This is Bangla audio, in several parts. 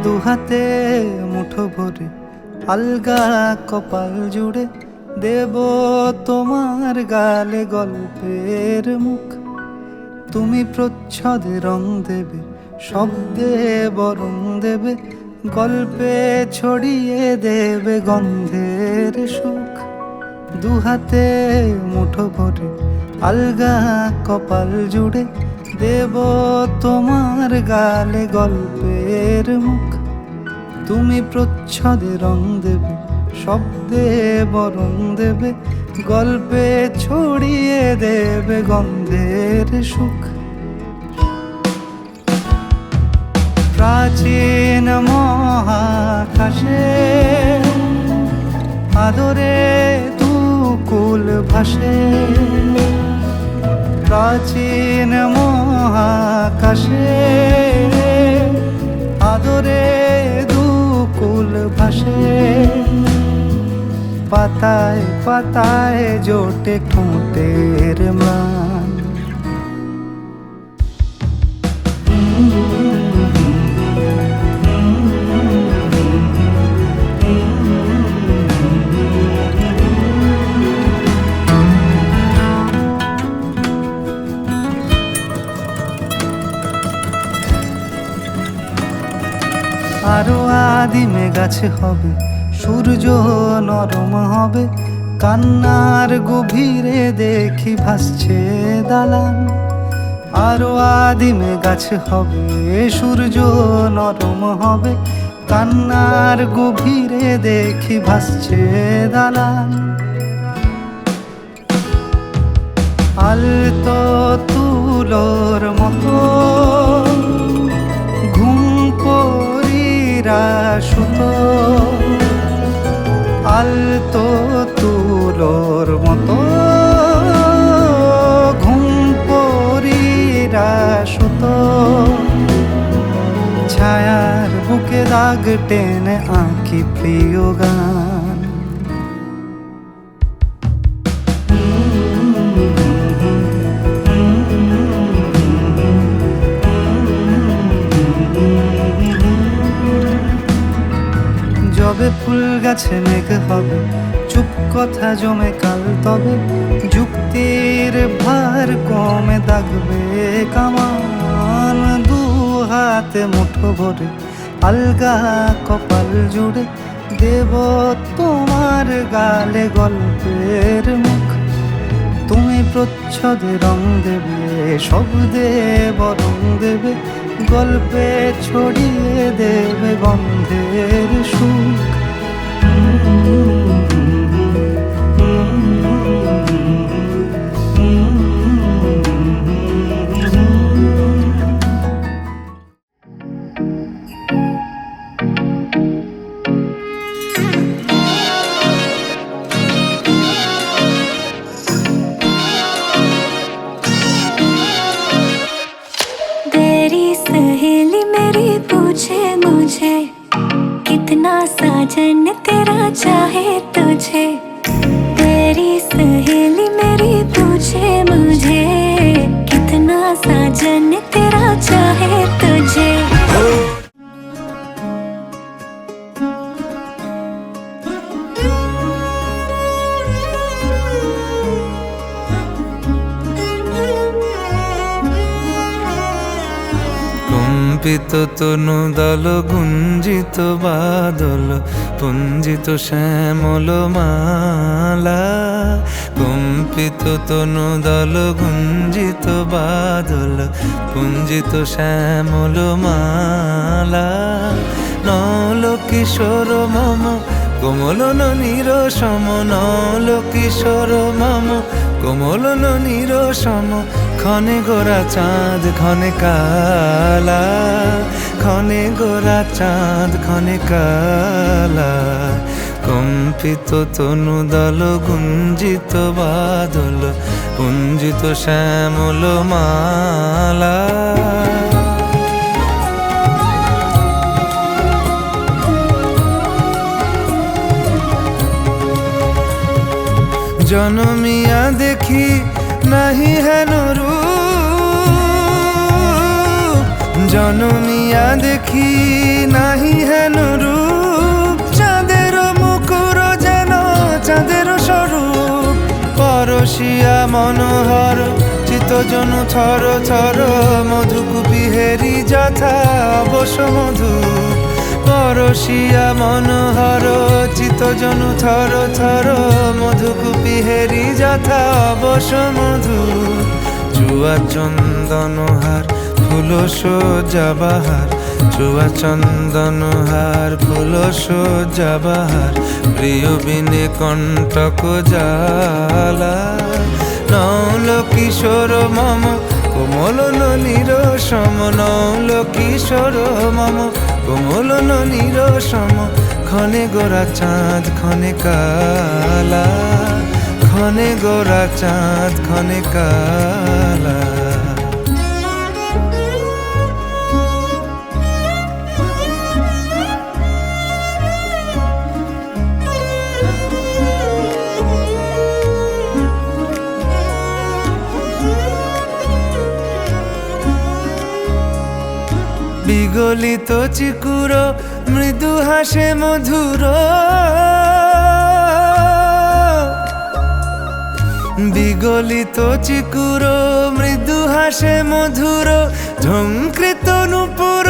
দুহাতে মুঠো ভরে আলগা কপাল জুড়ে দেব তোমার গালে গল্পের মুখ। তুমি প্রচ্ছদে রং দেবে, শব্দে বরং দেবে, গল্পে ছড়িয়ে দেবে গন্ধের সুখ। দুহাতে মুঠো ভরে আলগা কপাল জুড়ে দেব তোমার গালে গল্পের মুখ। তুমি প্রচ্ছদে রং দেবে, শব্দে বরং দেবে, গল্পে ছড়িয়ে দেবে গন্ধের সুখ। প্রাচীন মহাকাশে আদরে দুকুল ভাসে, প্রাচীন মহাকাশে আদরে দুকুল ভাসে। পাতায় পাতায় জোটে ঠোঁটের ম্লান, আরো আদিমে গাছে হবে, সূর্য নরম হবে, কান্নার গভীরে দেখি ভাসছে দালান। আরো আদিমে গাছে হবে, সূর্য নরম হবে, কান্নার গভীরে দেখি ভাসছে দালান। আলতো তুলোর মতো ঘুম পরীরা সুতো, আলতো তুলোর মতো ঘুম পরীরা সুতো। ছায়ার বুকে দাগ টেনে আঁকি প্রিয় গান। যবে ফুল গাছে মেঘ হবে, চুপ কথা জমে কাল তবে, যুক্তির ভার কমে দাগবে কামান। দু হাতে মুঠো ভরে আলগা কপাল জুড়ে দেব তোমার গালে গল্পের মুখ। তুমি প্রচ্ছদে রং দেবে, শব্দে বরং দেবে, গল্পে ছড়িয়ে দেবে গন্ধের সুখ। सहेली मेरी पूछे मुझे, कितना साजन तेरा चाहे तुझे। तेरी सहेली मेरी पूछे मुझे, कितना साजन तेरा चाहे तुझे। কম্পিত তনু দল গুঞ্জিত বাদল, পুঞ্জিত শ্যামল মালা। কম্পিত তনু দল গুঞ্জিত বাদল, পুঞ্জিত শ্যামল মালা। নল কিশোর মম কোমলন নিরসম, নল কিশোর মম কোমলন নিরসম। ক্ষণে গোরা চাঁদ ক্ষণে কালা, ক্ষণে গোরা চাঁদ ক্ষণে কালা। কম্পিত তনু দল গুঞ্জিত বাদল, পুঞ্জিত শ্যামল মালা। জনমিয়া দেখি নাহি হেন রূপ, জনমিয়া দেখি নাহি হেন রূপ, চাঁদের মুকুর যেন চাঁদের স্বরূপ। পরশিয়া মনোহর চিত্তজনু থর থর, মধুকুপি হেরি যথা অবশ মধু। পরশিয়া মনোহর চিত্তজনু থর থর, মধুকুপি হেরি যথা অবশ মধু। চুয়া চন্দনহার ফুল সজ্জা বাহার, চুয়া চন্দনহার ফুল সজ্জা বাহার। প্রিয় বিনে কণ্টক জ্বালা, নৌল কিশোর মম কোমল ননীর সম। নৌল কিশোর মম কোমল ননীর সম। ক্ষণে গোরা চাঁদ ক্ষণে কালা, ক্ষণে গোরা চাঁদ ক্ষণে কালা। বিগলিত চিকুর মৃদু হাসে মধুর, বিগলিত চিকুর মৃদু হাসে মধুর। ঝঙ্কৃত নূপুর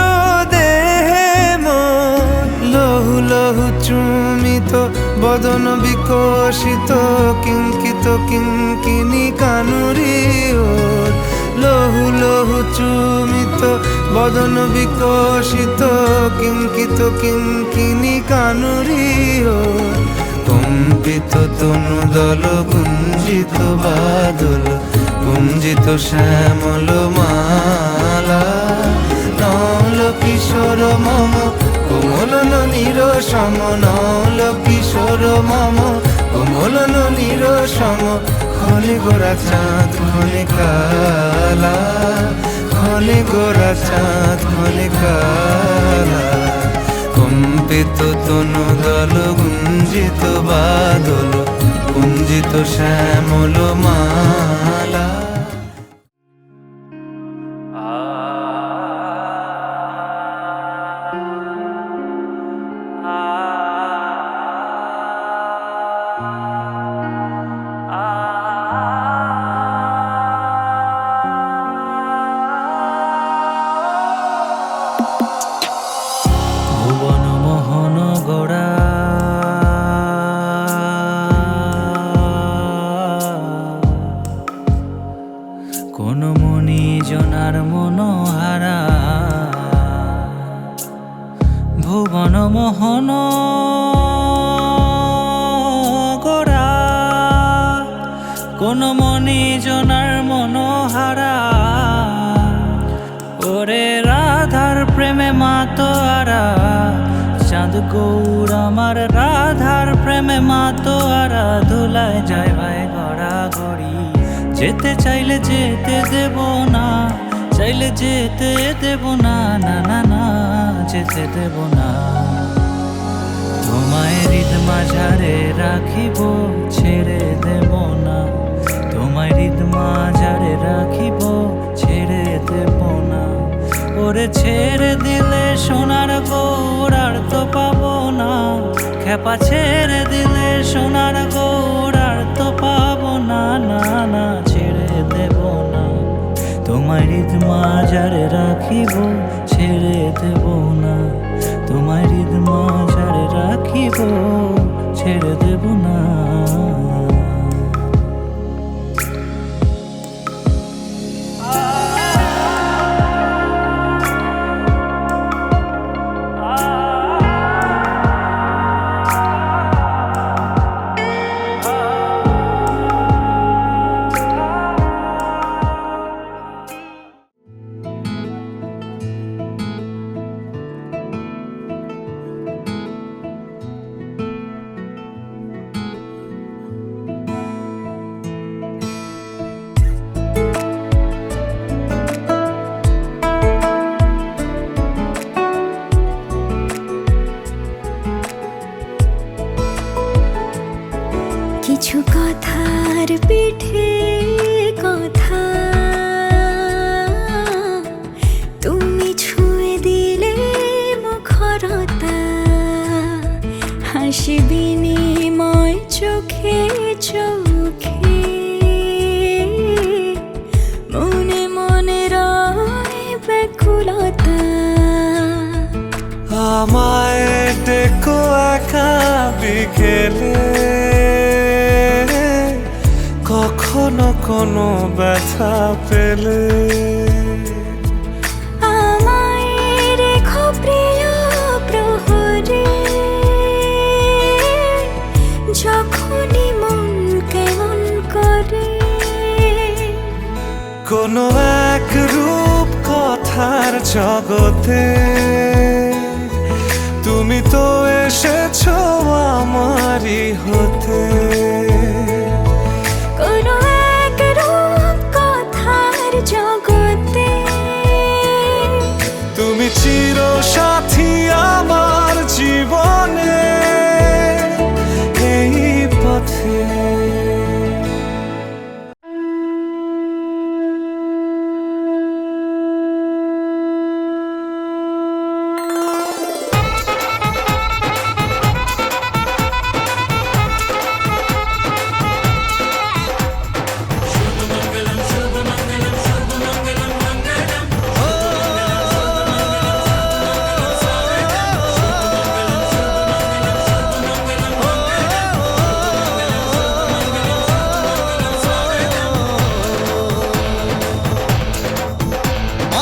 দেহে মন, লহু লহু চুমিত বদন বিকশিত। কিঙ্কিত কিঙ্কিনি কানুরি ওর, লহু লহু চুমিত বদন বিকশিত। কিঙ্কিত কিঙ্কিনি কানুরি ওর। কম্পিত তনু দল গুঞ্জিত বাদল, গুঞ্জিত শ্যামল মালা। নল কিশোর মম কোমল ননীর সম, নল কিশোর মম কোমল ননীর সম। ক্ষণে গোরা চাঁদ ক্ষণে কালা, ক্ষণে গোরা চাঁদ ক্ষণে কালা। কম্পিত তনু দল গুঞ্জিত বাদল, গুঞ্জিত শ্যামল মালা। ভুবন মোহন গোড়া, কোন মনি জনার মনোহারা। ভুবন মোহন গোড়া, কোন মনি জনার মনোহারা। ওরে রাধার প্রেমে মাতোয়ারা, চাঁদ গৌর আমার রাধার প্রেমে মাতোয়ারা। ধুলায় যায় ভাই গড়া গড়ি, যেতে চাইলে যেতে দেব না, চাইলে যেতে দেব না। না না না, যেতে দেব না। তোমায় হৃদ মাঝারে রাখিব, ছেড়ে দেব না। তোমায় হৃদ মাঝারে রাখিব, ছেড়ে দেব না। ওরে ছেড়ে দিলে সোনার গৌর আর তো পাবো না। খেপা ছেড়ে দিলে সোনার গৌর আর তো পাবো না। না না, ছেড়ে দেব না। তোমায় হৃদ মাঝারে রাখিব, ছেড়ে দেব না। তোমায় হৃদ মাঝারে রাখিব, ছেড়ে দেব না। বিনিময় চোখে চোখে মনে মনে রয় ব্যাকুলতা। আমায় ডেকো একা বিকেলে, কখনো কোনো ব্যথা পেলে। আমায় রেখো প্রিয় প্রহরে, যখনই মন কেমন করে। কোনো এক রূপ কথার জগতে তুমি তো এসেছো আমারই হতে। কোনো এক রূপ কথার জগতে তুমি চির সাথী আমার জীবনে এই পথে।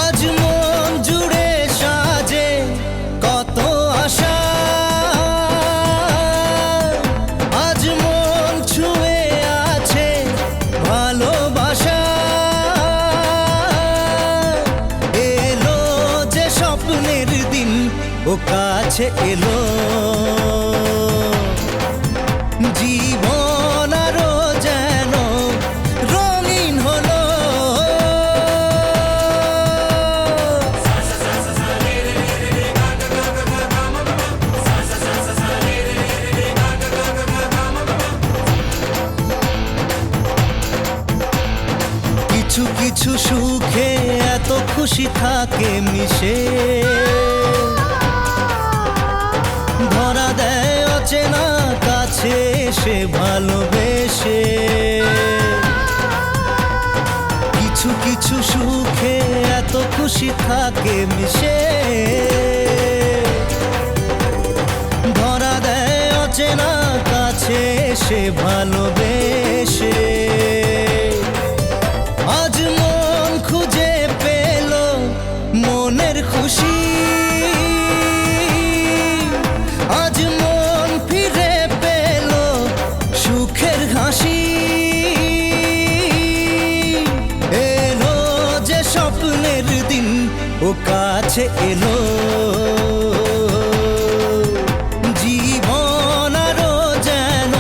আজ মন জুড়ে সাজে কত আশা, আজ মন ছুঁয়ে আছে ভালোবাসা। এলো যে স্বপ্নের দিন ও কাছে এলো, জীবন আরো যেন রঙিন হলো। কিছু কিছু সুখে এত খুশি থাকে মিশে, ধরা দেয় অচেনা কাছে এসে ভালোবেসে। কিছু কিছু সুখে এত খুশি থাকে মিশে, ধরা দেয় অচেনা কাছে এসে ভালোবেসে। আজ মন খুঁজে পেল মনের খুশি, আজ মন ফিরে পেল সুখের হাসি। এলো যে স্বপ্নের দিন ও কাছে এলো, জীবন আরো যেন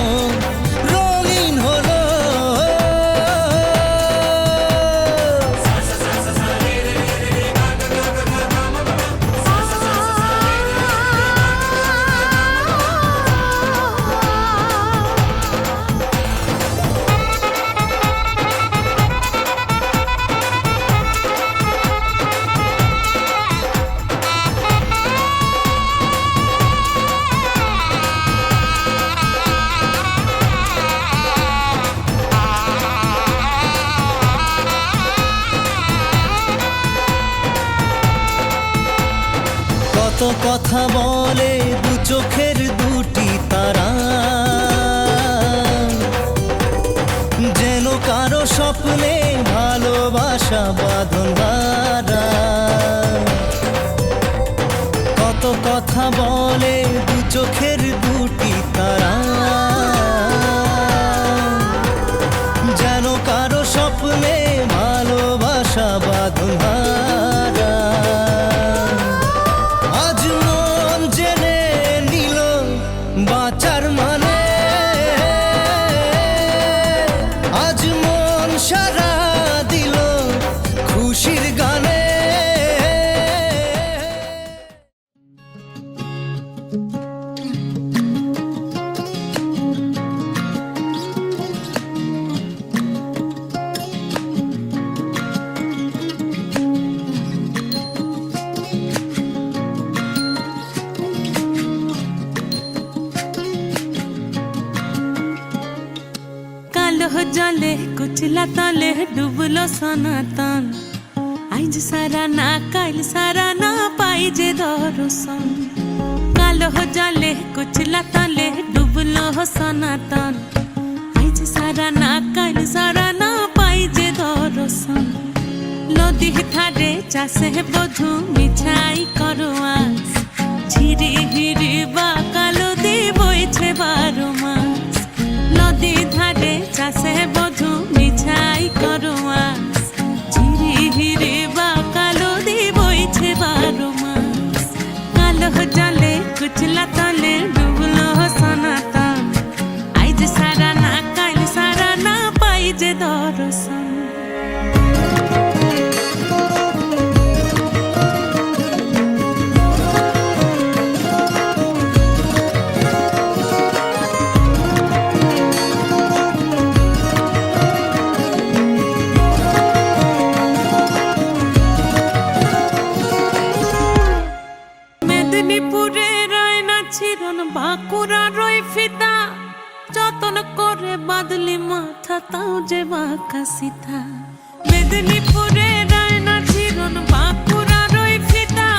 রঙিন হলো। কত কথা বলে দু চোখের দুটি তারা, যেন কারো স্বপ্নে ভালোবাসা বাঁধন হারা। কত কথা বলে দু চোখের দুটি তারা, যেন কারো স্বপ্নে ভালোবাসা বাঁধন হারা। আজ মন জেনে নিল বাঁচার মানে, আজ মন সারা দিল খুশির গানে। जले कुचला तले डुबलो सनातन आइज सारा ना काल सारा ना पाई जे दर्शन कालो जले कुचला तले डुबलो सनातन आइज सारा ना काल सारा ना पाई जे दर्शन नदी थारे चाषे बधु मिछाई करवा झिरी हिरी बा कालो दी बইছে 12 মাস नदी धारे चाषे बधु मिछाई करवा झिरी हिरी बा कालो दी बইছে 12 মাস कालो जले कुचला तले डुबलो सनातन आइज सारा ना काल सारा ना पाई जे दर्शन মেদিনীপুরে রায়না ছিরন বাঁকুড়া রই ফিতা যতন করে বাদলি মাথা তাও যে বাঁকা সিথা মেদিনীপুরে রায়না ছিরন বাঁকুড়া রই ফিতা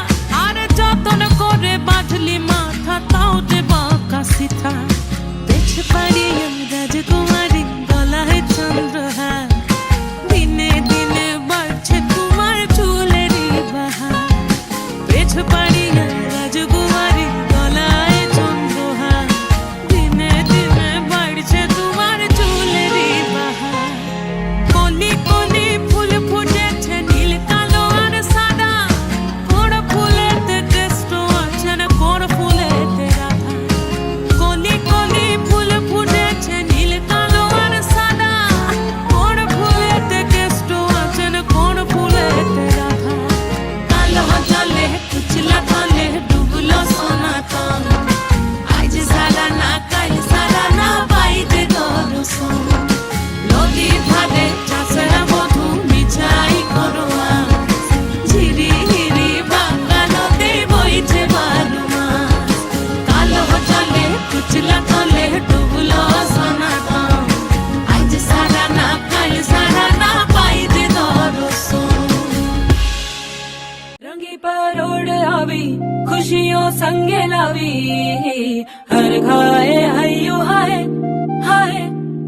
আর যতন করে বাদলি মাথা তাও যে বাঁকা সিথা পেছ পাড়ি রাজকুমারী গলায় চন্দ্রহার দিনে দিনে বাড়ছে তোমার চুলেরই বাহার পেছ পাড়ি রাজকুমারী গলায় চন্দ্রহার দিনে দিনে বাড়ছে তোমার চুলেরই বাহার কলি কলি ফুল ফুটেছে নীল কালো আর সাদা কোন ফুলেতে কৃষ্ণ আছে না কোন ফুলেতে রাধা কলি কলি ফুল ফুটেছে নীল কালো আর সাদা কোন ফুলেতে কৃষ্ণ আছে না কোন ফুলেতে রাধা কালো জলে কুচলা তলে ডুবলো সনাতন আজ সারা না কাল সারা না পাই যে দর্শন নদী ধারে চাষের মধু মিছাই করোয়া ঝিরি হিরি বাংলা নদী বইছে 12 মাস কালো জলে কুচলা তলে ডুবলো সনাতন আজ সারা না কাল সারা না পাই যে দর্শন रंगी परोड़ आवी खुशियों संगे लावी हर खाए हयू हाय हाय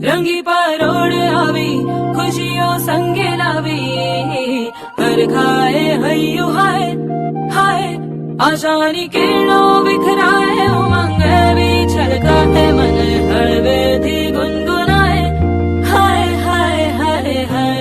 रंगी परोड़ आवी खुशियों संगे लावी हर खाए हयू हाय हाय आशानी किरणों बिखराए उमंग भी छलकाए मन हड़वे थी गुनगुनाए हाय हाय हाय हाय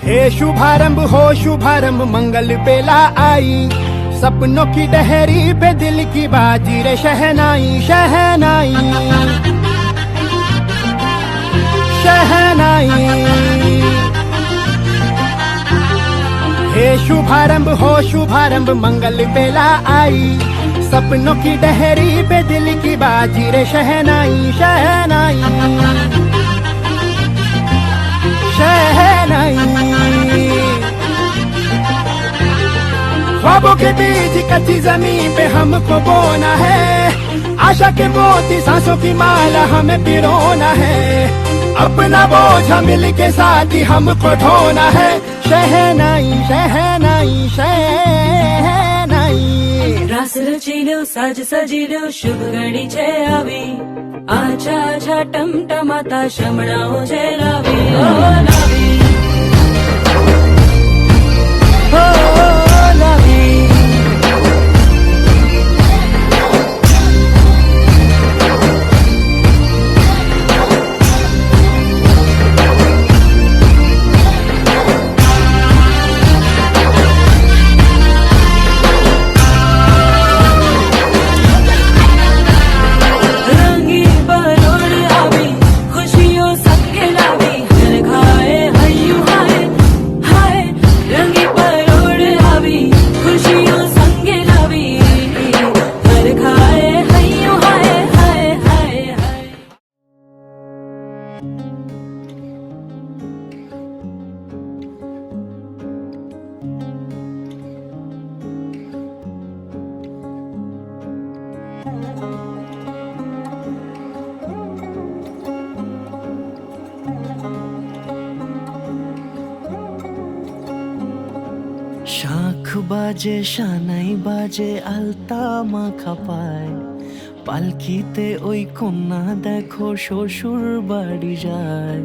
हे शुभारंभ हो शुभारंभ मंगल बेला आई सपनों की डहरी पे दिल की बाजी रे शहनाई शहनाई शहनाई हे शुभारंभ हो शुभारंभ मंगल बेला आई सपनों की डहरी पे दिल की बाजी रे शहनाई शहनाई शहनाई ख्वाबों के बीच कच्ची जमीन पे हमको बोना है आशा के मोती सांसों की माला हमें पिरोना है अपना बोझ मिल के साथ ही हमको ढोना है शहनाई शहनाई शहनाई रास रचिलो साज सजिलो शुभ घड़ी छे आवी आछा आछा टमटमाता शमणाओ जे लावी ओ लावी ओ लावी रंगी परोड़ आवी खुशियों सबके लावी हर खाए हयू हाय हाय रंगी परोड़ শাঁখ বাজে সানাই বাজে আলতা মাখা পায়, পালকিতে ওই কন্যা দেখো শ্বশুর বাড়ি যায়।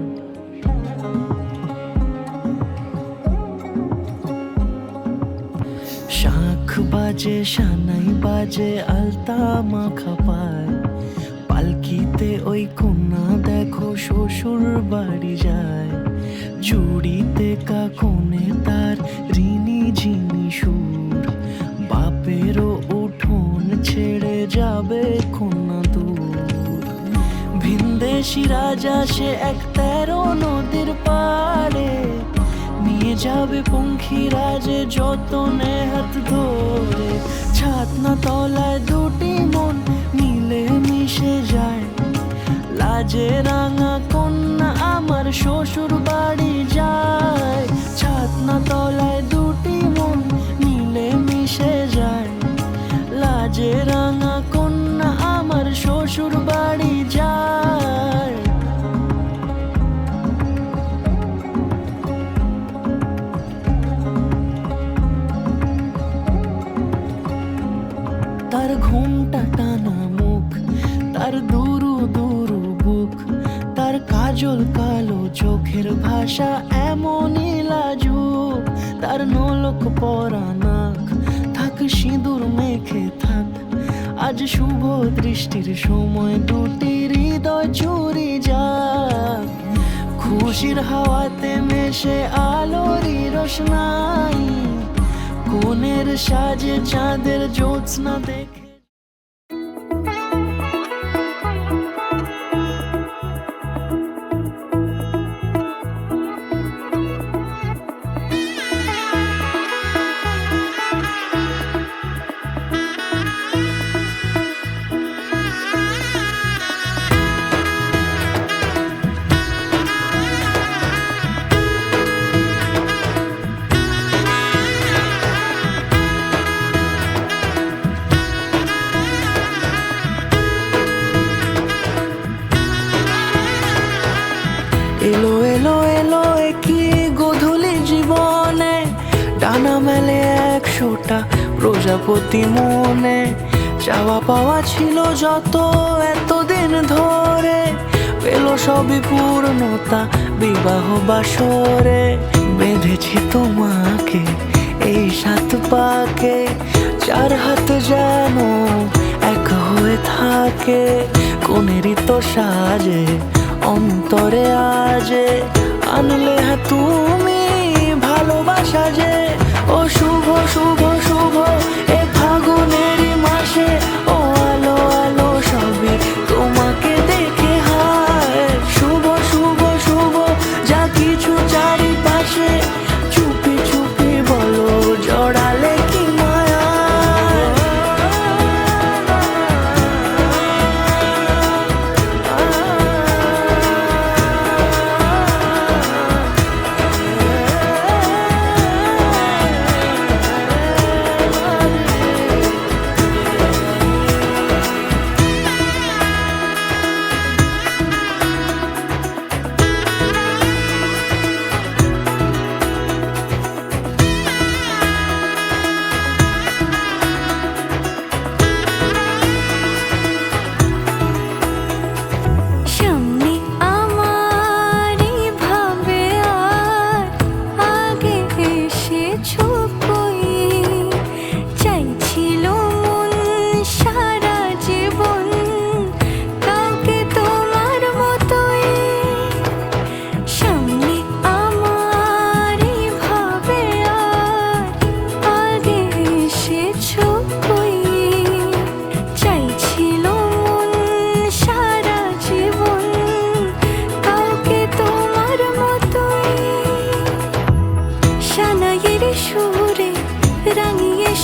শাঁখ বাজে সানাই বাজে আলতা মাখা পায়, পালকিতে ওই কন্যা দেখো শ্বশুর বাড়ি যায়। চুড়িতে কাকনে তার ঋণী ঝিনি সুর, বাপেরও উঠোন ছেড়ে যাবে কন্যা দূর। ভিনদেশি রাজা সে এক 13 নদীর পাড়ে, নিয়ে যাবে পঙ্খী রাজে যতনে হাত ধরে। ছাতনা তলায় দুটি মন মিলে মিশে যায়, লাজে রাঙা কন্যা আমার শ্বশুর বাড়ি যায়। ছাতনা তলায় দুটি মন মিলে মিশে যায়, লাজে রাঙা কন্যা আমার শ্বশুর বাড়ি যায়। তার ঘুমটা টানা মুখ, তার দুরু দুরু বুক, তার কাজল কালো চোখের ভাষা এমনই লাজুক। তার নোলক পরা নাক, থাক সিঁদুর মেখে থাক, আজ শুভ দৃষ্টির সময় দুটি হৃদয় চুরি যাক। খুশির হাওয়াতে মেশে আলোরই রোশনাই, কোণের সাজে চাঁদের জ্যোৎস্না দেখে। এলো এলো এলো কি গোধূলি জীবনে, ডানা মেলে 100টা প্রজাপতি মনে। চাওয়া পাওয়া ছিল যত এতদিন ধরে, পেল সবই পূর্ণতা বিবাহ বাসরে। বেঁধেছি তোমাকে এই 7 পাকে, 4 হাত যেন এক হয়ে থাকে। কোনেরই তো সাজে অন্তরে আজে, আনলে হ্যাঁ তুমি ভালোবাসা যে। ও শুভ শুভ শুভ এ ফাগুনেরই মাসে, ও আলো আলো সবে তোমাকে দেখে হায়। শুভ শুভ শুভ যা কিছু চারিপাশে, চুপি চুপি বলো জড়ালে কি মায়া।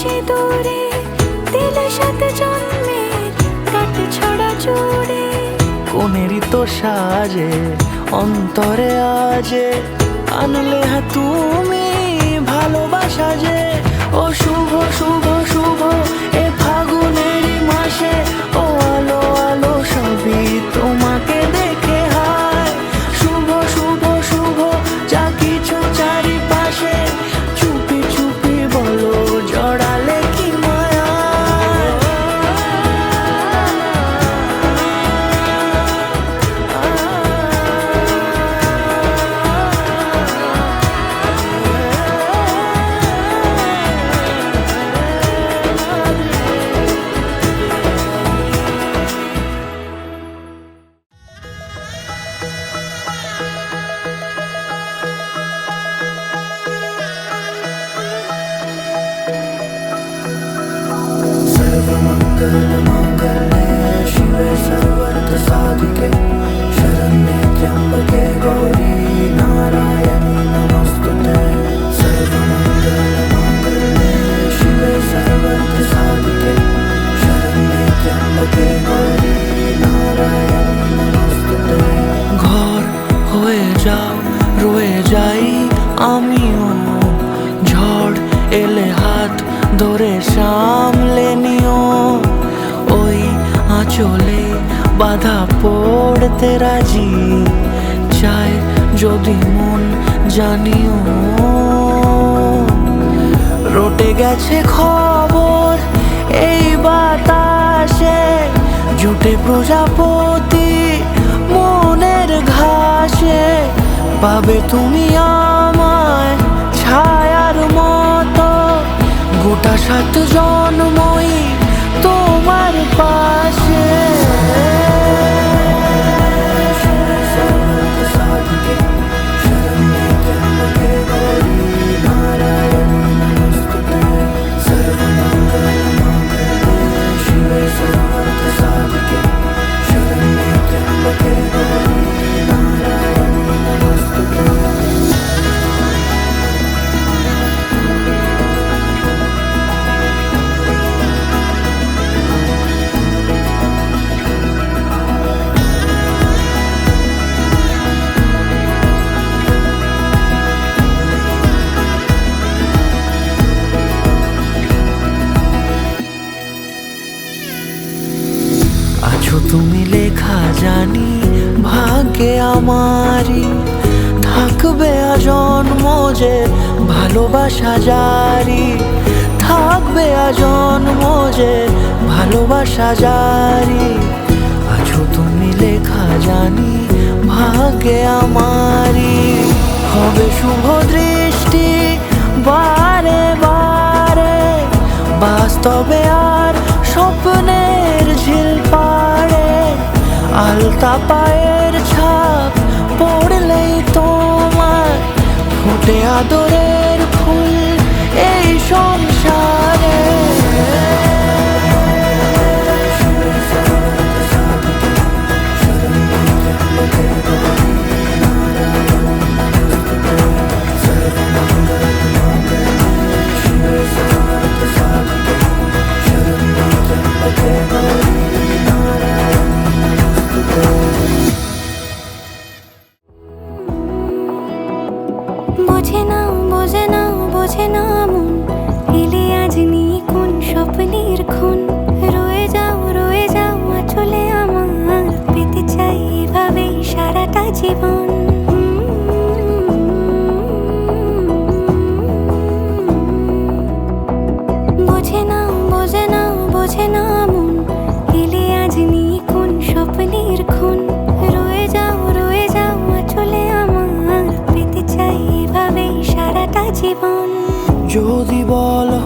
সে দূরে দিলে 7 জন্মের কাট ছড়া জোড়ে। কোনেরই তো সাজে অন্তরে আজে, আনলে হ্যাঁ তুমি ভালোবাসা যে। ও শুভ শুভ শুভ এ ফাগুনেরই মাসে, ও सर्वमङ्गलमाङ्गल्ये शिवे सर्वार्थसाधिके शरण्ये त्र्यम्बके गौरी नारायणी नमोस्तुते सर्वमङ्गलमाङ्गल्ये शिवे सर्वार्थसाधिके शरण्ये त्र्यम्बके गौरी नारायणी नमोस्तुते ঘর হয়ে যাও রয়ে যাই আমিও ঝড় এলে হাত ধরে সামলে নিও ওই আঁচলে বাধা পড়তে রাজি চায় যদি মন জানিও রটে গেছে খবর এই বাতাসে জুটে প্রজাপতি মনের ঘাসে পাবে তুমি আমায় ছায়ার মতো গোটা 7 জন্মই তোমার পাশে सर्वार्थसाधिके शरण्ये त्र्यम्बके गौरी नारायणी नमोस्तुते सर्वमङ्गलमाङ्गल्ये शिवे सर्वार्थसाधिके शरण्ये त्र्यम्बके गौरी नारायणी नमोस्तुते আছো তুমি লেখা জানি ভাগ্যে আমারই থাকবে আজন্ম যে ভালোবাসা জারি থাকবে আজন্ম যে ভালোবাসা জারি আছো তুমি লেখা জানি ভাগ্যে আমারই হবে শুভ দৃষ্টি বারে বারে বাস্তবে আর স্বপ্নের ঝিল পাড়ে আলতা পায়ের ছাপ পড়লেই তোমার ফুটে আদরের ফুল এই সংসারে शिवे सर्वार्थसाधिके शरण्ये त्र्यम्बके गौरी नारायणी नमोस्तुते सर्वमङ्गलमाङ्गल्ये शिवे सर्वार्थसाधिके शरण्ये त्र्यम्बके गौरी नारायणी नमोस्तुते বোঝে না বোঝে না বোঝে না মন এলে আজ নিয়ে কোন স্বপ্নের খুন রয়ে যাও আঁচলে আমার পেতে চাই এভাবেই সারাটা জীবন বোঝে না বোঝে না বোঝে না মন এলে আজ নিয়ে কোন স্বপ্নের খুন রয়ে যাও আঁচলে আমার পেতে চাই এভাবেই সারাটা জীবন যদি বলো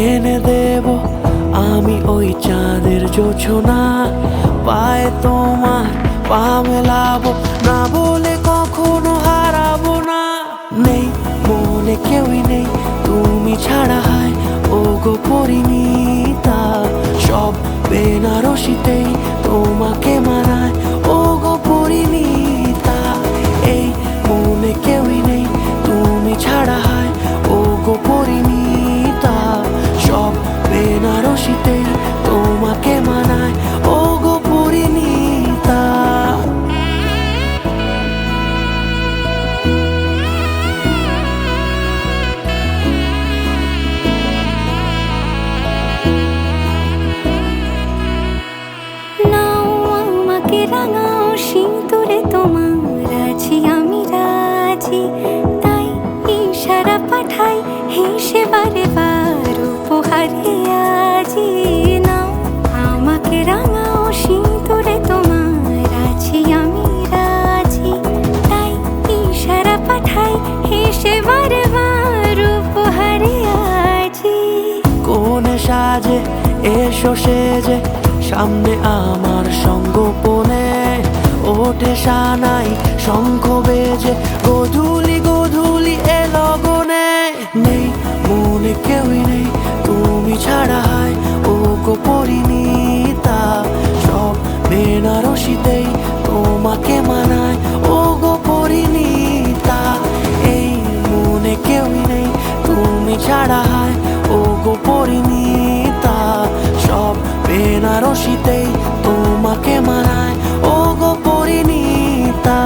এনে দেব আমি ওই চাঁদের জোছনা পায়ে তোমার পা মেলাবো না বলে কখনো হারাবো না নেই মনে কেউই নেই তুমি ছাড়া হয় ও গো পরিণীতা সব বেনারসিতেই তোমাকে মানায় ও গো পরিণীতা এই মনে কেউই নেই তুমি ছাড়া হয় ও গো পরিণীতা সব বেনারসিতেই তোমাকে মানায় ও গো পরিণীতা নাও আমাকে রাঙাও সিঁদুরে তোমার আছি আমি রাজি তাই ইশারা পাঠাই হেসে বারে বার উপহারে আজি নাও আমাকে রাঙাও সিঁদুরে তোমার আছি আমি রাজি তাই ইশারা পাঠাই হেসে বারে বার উপহারে আজি কোন সাজে এসো সেজে সামনে আমার সঙ্গোপনে ওঠে সানাই শঙ্খ বেজে গধূলি গধূলি এ লগনে নেই মনে কেউই নেই তুমি ছাড়া হয় ও গো পরিণী ছাড়া হয় ও গো পরিণীতা সব বেনারসিতেই তোমাকে মানায় ও গো পরিণীতা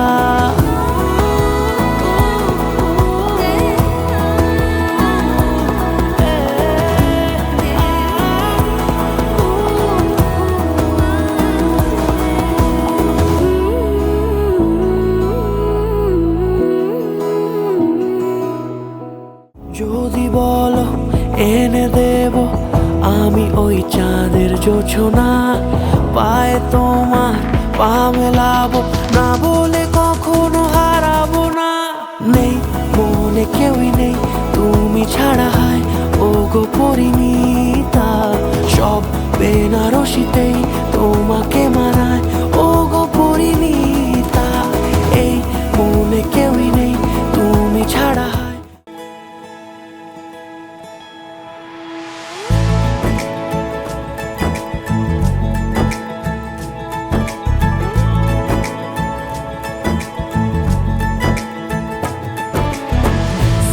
যদি বলো এনে দেব আমি ওই চাঁদের জোছনা পায়ে তোমার পা মেলাবো না বলে কখনো হারাবো না নেই মনে কেউই নেই তুমি ছাড়া হয় ও গো পরিণীতা সব বেনারসিতেই তোমাকে মানায় ও গো পরিণীতা এই মনে কেউই নেই তুমি ছাড়া হয়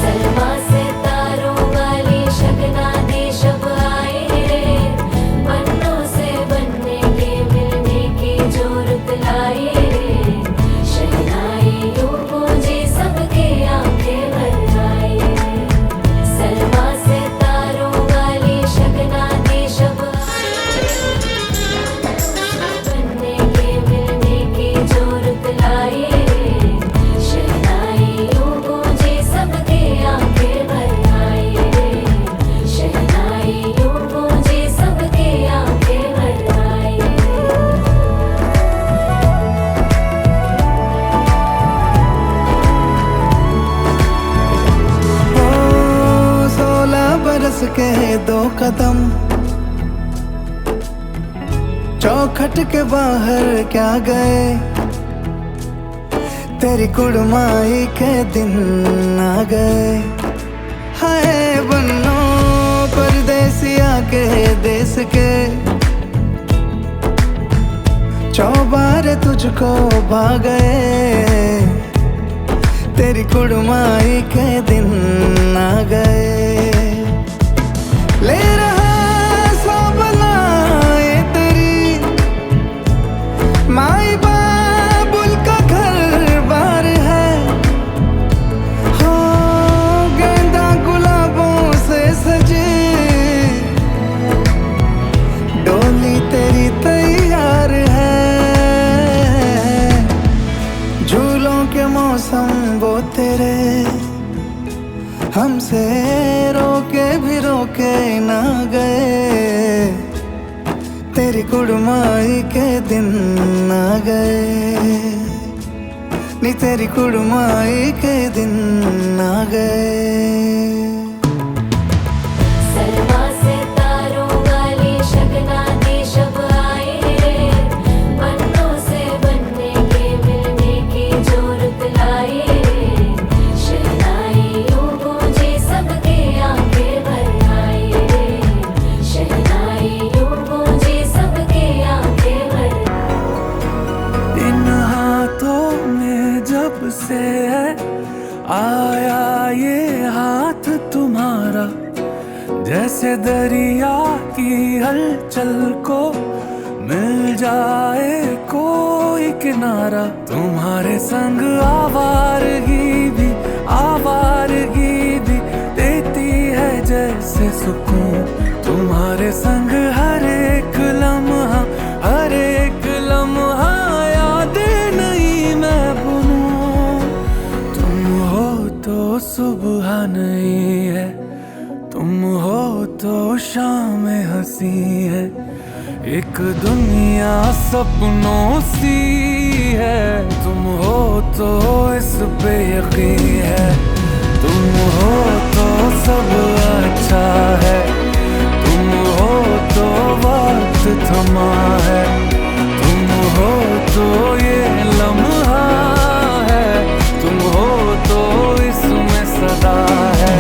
सलमा से तारों वाली शगना दे शब आए रे बन्नों से बनने के मिलने की जो रुत लाए रे शहनाई यूं गूंजे सबके आंखें भर आए सलमा से तारों वाली शगना दे शब बनने के मिलने की जो रुत लाए रे शहनाई यूं गूंजे सबके आंखें भर आए शहनाई यूं गूंजे सबके आंखें भर आए ओ 16 बरस के 2 कदम चौखट के बाहर क्या गए तेरी कुड़माई के दिन आ गए हाय बन्नो परदेसिया के देश के चौबारे तुझको भा गए तेरी कुड़माई के दिन आ गए ले रहा सब लाए तेरी माई बाबुल का घर बार है हो गेंदा गुलाबों से सजी डोली तेरी तैयार है झूलों के मौसम वो तेरे हमसे रोके भी रोके ना गए तेरी कुड़माई के दिन आ गए नी तेरी कुड़माई के दिन आ गए सलमा से तारों वाली शगना दे शब आए रे बन्नों से बनने के मिलने की जो रुत लाए शहनाई यूं गूंजे सबके आंखें भर आए शहनाई यूं गूंजे सबके आंखें भर इन हाथों में जब से है आया ये हाथ तुम्हारा जैसे दरिया की हलचल को मिल जाए कोई किनारा तुम्हारे संग आवारगी भी देती है जैसे सुकून तुम्हारे संग हर एक लम्हा याद नहीं मैं भूलूं तुम हो तो सुबह नहीं है तुम हो तो शाम हंसी है एक दुनिया सपनों सी है तुम हो तो इस पे यकीन है तुम हो तो सब अच्छा है तुम हो तो वक्त थमा है तुम हो तो ये लम्हा है तुम हो तो इसमें सदा है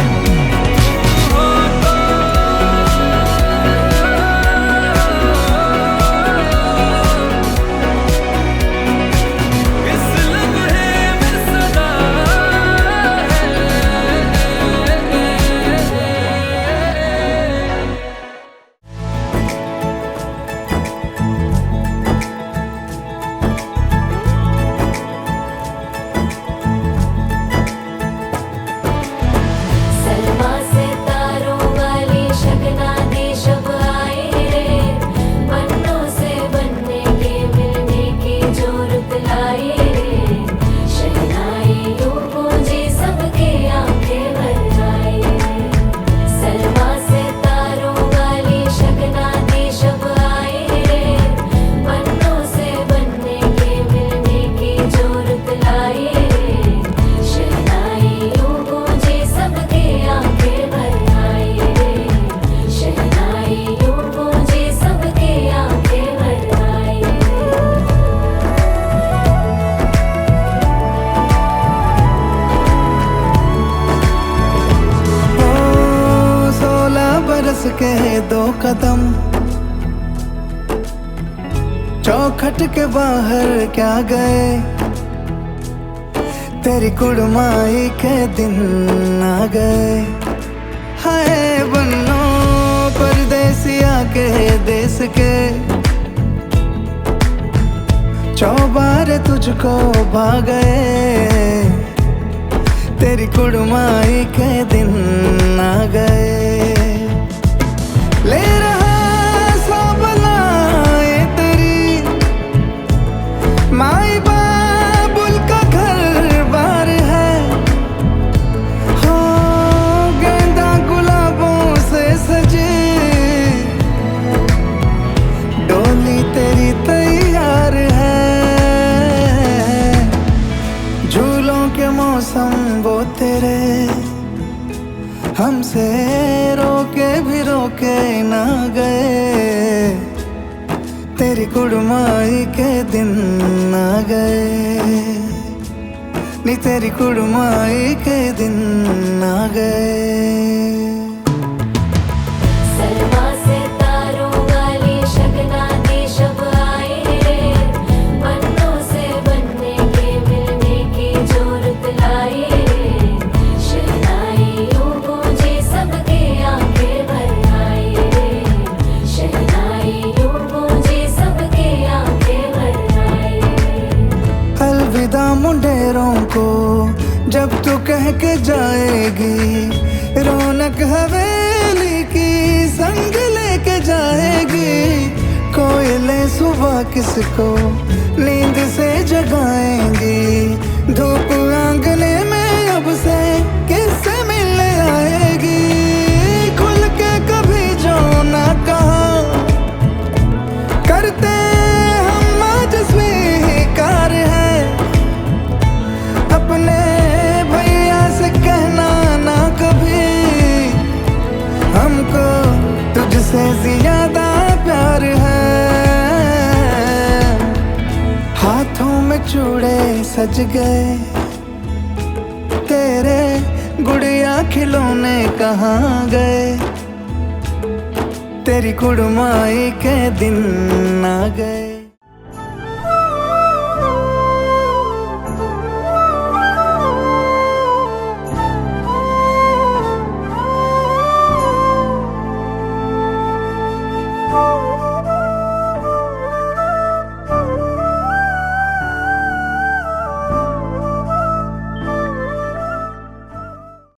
चौखट के बाहर क्या गए, तेरी कुड़माई के दिन आ गए। हाय बन्नो परदेसिया के देश के, चौबारे तुझको भा गए, तेरी कुड़माई के दिन आ गए। ले रहा सब लाए तेरी माई बाबुल का घर बार है, हो गेंदा गुलाबों से सजे डोली तेरी तैयार है। झूलों के मौसम वो तेरे हमसे रोके भी रोके ना गए, तेरी कुड़माई के दिन आ गए, नी तेरी कुड़माई के दिन आ गए। सलमा से तारों वाली शगना दी शब आई रे, बन्नों से बनने के मिलने की जोरत लाई रे, शहनाई यूं गूंजे सबके आंखें भर आई रे, शहनाई यूं गूंजे सबके आंखें भर आई रे। अलविदा मुंडेरों को जब तू कह के जाएगी, रौनक हवेली की संग लेके जाएगी। कोयले सुबह किसको नींद से जगाएंगी, धूप आंगने में अब से किससे मिलने आएगी। खुल के कभी जो ना कहा करते हम आज स्वीकार है, अपने भैया से कहना ना कभी, हमको तुझसे ज्यादा प्यार है। हाथों में चूड़े सज गए, तेरे गुड़िया खिलौने कहाँ गए, तेरी कुड़माई के दिन आ गए।